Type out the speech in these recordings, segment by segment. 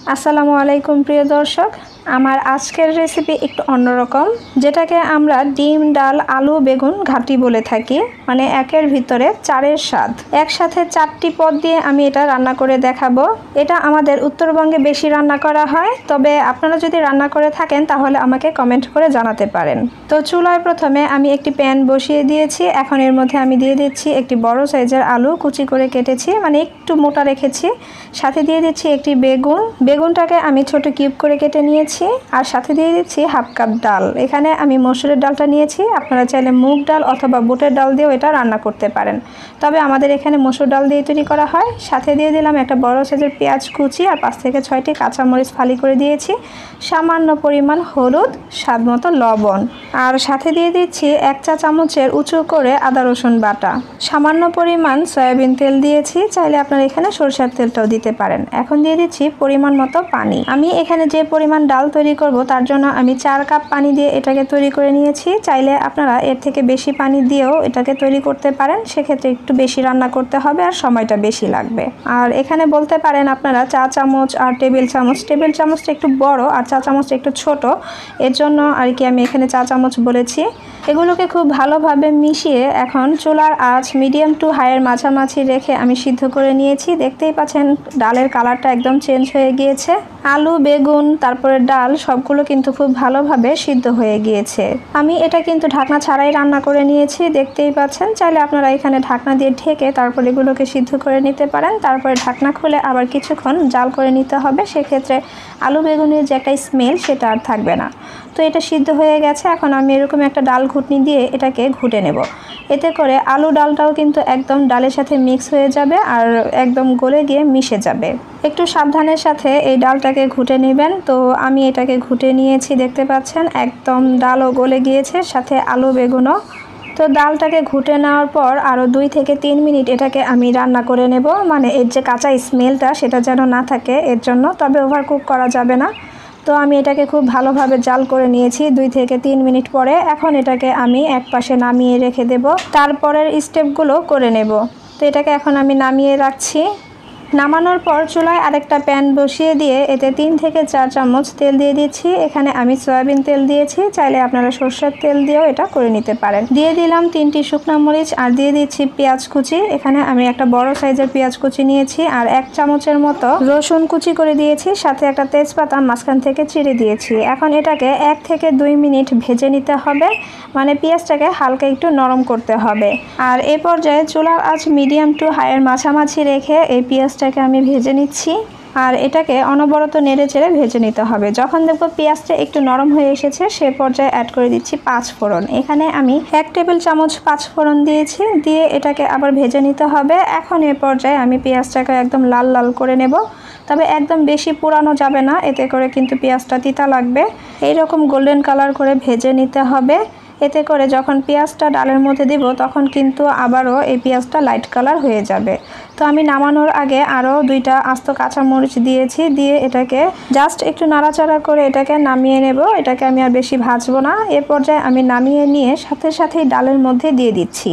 আসসালামু আলাইকুম প্রিয় দর্শক, আমার আজকের রেসিপি একটু অন্যরকম, যেটাকে আমরা ডিম ডাল আলু বেগুন ঘাটি বলে থাকি। মানে একের ভিতরে চারের স্বাদ, একসাথে 4টি পদ দিয়ে আমি এটা রান্না করে দেখাবো। এটা আমাদের উত্তরবঙ্গে বেশি রান্না করা হয়, তবে আপনারা যদি রান্না করে থাকেন তাহলে আমাকে কমেন্ট করে জানাতে পারেন। তো চুলায় প্রথমে আমি একটি প্যান বসিয়ে দিয়েছি। এখন এর মধ্যে আমি দিয়ে দিচ্ছি একটি বড় সাইজের আলু কুচি করে কেটেছি, মানে একটু মোটা রেখেছি। সাথে দিয়ে দিচ্ছি একটি বেগুনটাকে আমি ছোট কিউব করে কেটে নিয়েছি। আর সাথে দিয়ে দিচ্ছি হাফ কাপ ডাল। এখানে আমি মসুরের ডালটা নিয়েছি, আপনারা চাইলে মুগ ডাল অথবা বুটের ডাল দিয়েও এটা রান্না করতে পারেন, তবে আমাদের এখানে মসুর ডাল দিয়ে তৈরি করা হয়। সাথে দিয়ে দিলাম একটা বড় সাইজের পেঁয়াজ কুচি আর 5 থেকে 6টি কাঁচামরিচ ফালি করে দিয়েছি। সামান্য পরিমাণ হলুদ, স্বাদ মতো লবণ, আর সাথে দিয়ে দিচ্ছি 1 চা চামচের উঁচু করে আদা রসুন বাটা। সামান্য পরিমাণ সয়াবিন তেল দিয়েছি, চাইলে আপনারা এখানে সরষের তেলটাও দিতে পারেন। এখন দিয়ে দিচ্ছি পরিমাণ মতো পানি। আমি এখানে যে পরিমাণ ডাল তৈরি করব তার জন্য আমি 4 কাপ পানি দিয়ে এটাকে তৈরি করে নিয়েছি। চাইলে আপনারা এর থেকে বেশি পানি দিয়েও এটাকে তৈরি করতে পারেন, সেক্ষেত্রে একটু বেশি রান্না করতে হবে আর সময়টা বেশি লাগবে। আর এখানে বলতে পারেন আপনারা চা চামচ আর টেবিল চামচটা একটু বড় আর চা চামচটা একটু ছোট, এর জন্য আর কি আমি এখানে চা চামচ বলেছি। এগুলোকে খুব ভালোভাবে মিশিয়ে এখন চুলার আঁচ মিডিয়াম টু হাইয়ের মাঝামাঝি রেখে আমি সিদ্ধ করে নিয়েছি। দেখতেই পাচ্ছেন ডালের কালারটা একদম চেঞ্জ হয়ে গিয়েছে। আলু বেগুন তারপরে ডাল সবগুলো কিন্তু খুব ভালোভাবে সিদ্ধ হয়ে গিয়েছে। আমি এটা কিন্তু ঢাকনা ছাড়াই রান্না করে নিয়েছি, দেখতেই পাচ্ছেন। চাইলে আপনারা এখানে ঢাকনা দিয়ে ঢেকে তারপর এগুলোকে সিদ্ধ করে নিতে পারেন। তারপরে ঢাকনা খুলে আবার কিছুক্ষণ জাল করে নিতে হবে, সেক্ষেত্রে আলু বেগুনের যে একটা স্মেল সেটা আর থাকবে না। তো এটা সিদ্ধ হয়ে গেছে। এখন আমি এরকম একটা ডাল ঘুটনি দিয়ে এটাকে ঘুটে নেব। এতে করে আলু ডালটাও কিন্তু একদম ডালের সাথে মিক্স হয়ে যাবে আর একদম গলে গিয়ে মিশে যাবে। একটু সাবধানের সাথে এই ডালটাকে ঘুটে নেবেন। তো আমি এটাকে ঘুটে নিয়েছি, দেখতে পাচ্ছেন একদম ডালও গলে গিয়েছে, সাথে আলু বেগুনও। তো ডালটাকে ঘুটে নেওয়ার পর আরও 2 থেকে 3 মিনিট এটাকে আমি রান্না করে নেব, মানে এর যে কাঁচা স্মেলটা সেটা যেন না থাকে এর জন্য, তবে ওভারকুক করা যাবে না। তো আমি এটাকে খুব ভালোভাবে জাল করে নিয়েছি 2 থেকে 3 মিনিট পরে। এখন এটাকে আমি এক পাশে নামিয়ে রেখে দেব, তারপরের স্টেপগুলো করে নেব। তো এটাকে এখন আমি নামিয়ে রাখছি। নামানোর পর চুলায় আরেকটা প্যান বসিয়ে দিয়ে এতে 3 থেকে 4 চামচ তেল দিয়ে দিচ্ছি। এখানে আমি সয়াবিন তেল দিয়েছি, চাইলে আপনারা সরষের তেল দিয়েও এটা করে নিতে পারেন। দিয়ে দিলাম 3টি শুকনো মরিচ আর দিয়ে দিচ্ছি পেঁয়াজ কুচি। এখানে আমি একটা বড় সাইজের পেঁয়াজ কুচি নিয়েছি আর 1 চামচের মতো রসুন কুচি করে দিয়েছি, সাথে একটা তেজপাতা মাঝখান থেকে চিড়ে দিয়েছি। এখন এটাকে 1 থেকে 2 মিনিট ভেজে নিতে হবে, মানে পেঁয়াজটাকে হালকা একটু নরম করতে হবে। আর এই পর্যায়ে চুলার আঁচ মিডিয়াম টু হাইয়ের মাঝামাঝি রেখে এই পেঁয়াজটাকে আমি ভেজে নিচ্ছি। আর এটাকে অনবরত নেড়ে চেড়ে ভেজে নিতে হবে। যখন দেখব পেঁয়াজটা একটু নরম হয়ে এসেছে সে পর্যায়ে অ্যাড করে দিচ্ছি 5 ফোড়ন। এখানে আমি 1 টেবিল চামচ 5 ফোড়ন দিয়েছি, দিয়ে এটাকে আবার ভেজে নিতে হবে। এখন এ পর্যায়ে আমি পেঁয়াজটাকে একদম লাল লাল করে নেব, তবে একদম বেশি পোড়ানো যাবে না, এতে করে কিন্তু পেঁয়াজটা তিতা লাগবে। এইরকম গোল্ডেন কালার করে ভেজে নিতে হবে। এতে করে যখন পেঁয়াজটা ডালের মধ্যে দিব তখন কিন্তু আবারও এই পেঁয়াজটা লাইট কালার হয়ে যাবে। তো আমি নামানোর আগে আরও 2টা আস্ত কাঁচামরিচ দিয়েছি, দিয়ে এটাকে জাস্ট একটু নাড়াচাড়া করে এটাকে নামিয়ে নেব। এটাকে আমি আর বেশি ভাজবো না। এ পর্যায়ে আমি নামিয়ে নিয়ে সাথে সাথেই ডালের মধ্যে দিয়ে দিচ্ছি,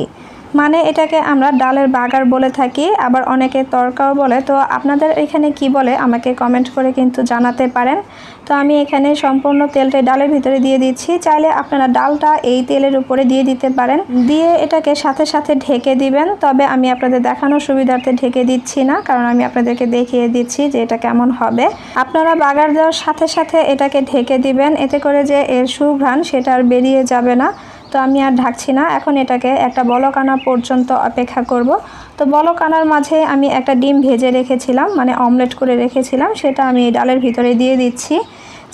মানে এটাকে আমরা ডালের বাগার বলে থাকি, আবার অনেকে তরকাও বলে। তো আপনাদের এখানে কি বলে আমাকে কমেন্ট করে কিন্তু জানাতে পারেন। তো আমি এখানে সম্পূর্ণ তেলটা ডালের ভিতরে দিয়ে দিচ্ছি, চাইলে আপনারা ডালটা এই তেলের উপরে দিয়ে দিতে পারেন। দিয়ে এটাকে সাথে সাথে ঢেকে দিবেন, তবে আমি আপনাদের দেখানোর সুবিধার্থে ঢেকে দিচ্ছি না, কারণ আমি আপনাদেরকে দেখিয়ে দিচ্ছি যে এটা কেমন হবে। আপনারা বাগার দেওয়ার সাথে সাথে এটাকে ঢেকে দিবেন, এতে করে যে এর সুঘ্রাণ সেটা আর বেরিয়ে যাবে না। তো আমি আর ঢাকছি না, এখন এটাকে একটা বলক আনা পর্যন্ত অপেক্ষা করব। তো বলক আনার মাঝে আমি একটা ডিম ভেজে রেখেছিলাম, মানে অমলেট করে রেখেছিলাম, সেটা আমি এই ডালের ভিতরে দিয়ে দিচ্ছি।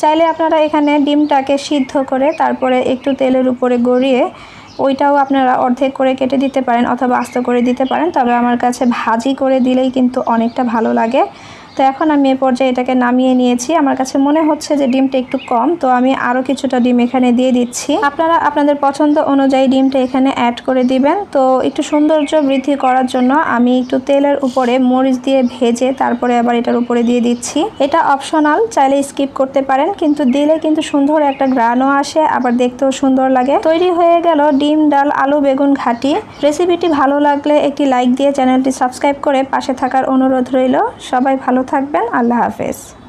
চাইলে আপনারা এখানে ডিমটাকে সিদ্ধ করে তারপরে একটু তেলের উপরে গড়িয়ে ওইটাও আপনারা অর্ধেক করে কেটে দিতে পারেন অথবা আস্ত করে দিতে পারেন, তবে আমার কাছে ভাজি করে দিলেই কিন্তু অনেকটা ভালো লাগে। তো এখন আমি এই পর্যায়ে এটাকে নামিয়ে নিয়েছি। আমার কাছে মনে হচ্ছে যে ডিমটা একটু কম, তো আমি আরও কিছুটা ডিম এখানে দিয়ে দিচ্ছি। আপনারা আপনাদের পছন্দ অনুযায়ী ডিমটা এখানে অ্যাড করে দিবেন। তো একটু সৌন্দর্য বৃদ্ধি করার জন্য আমি একটু তেলের উপরে মরিচ দিয়ে ভেজে তারপরে আবার এটার উপরে দিয়ে দিচ্ছি। এটা অপশনাল, চাইলে স্কিপ করতে পারেন, কিন্তু দিলে কিন্তু সুন্দর একটা গ্রানও আসে, আবার দেখতেও সুন্দর লাগে। তৈরি হয়ে গেল ডিম ডাল আলু বেগুন ঘাটি। রেসিপিটি ভালো লাগলে একটি লাইক দিয়ে চ্যানেলটি সাবস্ক্রাইব করে পাশে থাকার অনুরোধ রইল। সবাই ভালো থাকবেন। আল্লাহ হাফেজ।